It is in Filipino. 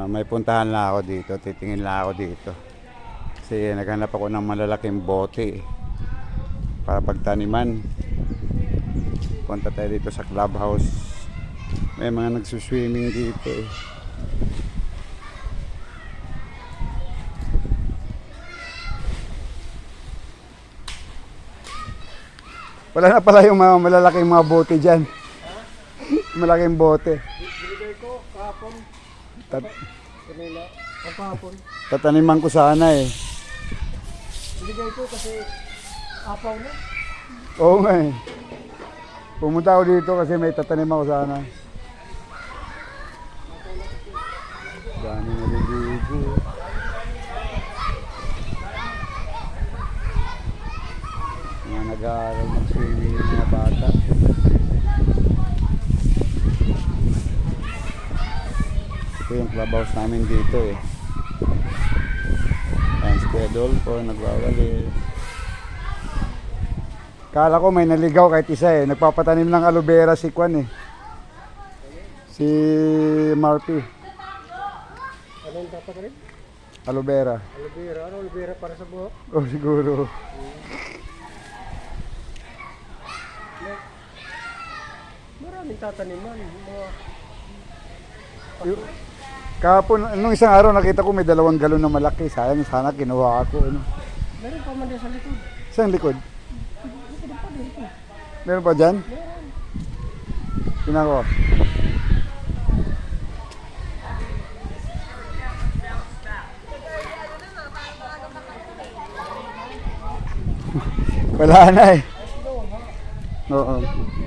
May puntahan lang ako dito, titingin lang ako dito. Kasi naghanap ako ng malalaking bote para pagtaniman. Punta tayo dito sa clubhouse. May mga nagsuswimming dito eh. Wala na pala yung mga malalaking mga bote dyan. Malaking bote. Binigay ko kahapon. Kanila. Kahapon. Tataniman ko sana eh. Binigay ko kasi apaw na. Oo nga eh. Pumunta ako dito kasi may tatanim ako sana. Dami naliligo. Mga nag-aaral ng swimming ng mga bata. Ito yung clubhouse namin dito eh. Ayan si Adolfo, nagwawalis. Kala ko may naligaw kahit isa eh. Nagpapatanim ng aloe vera si Kwan eh. Si Marpy. Ano yung dapat rin? Aloe vera. Aloe vera. Ano aloe vera para sa buhok? Oh siguro. Maraming tataniman. Mga Kahapon, nung isang araw nakita ko may 2 galon na malaki. Sayang, sana kinuha ako. Ano. meron pa man din sa likod. Saan likod? Likod pa dito. Meron pa dyan? Meron. Tingnan ko. Wala na eh. Oo.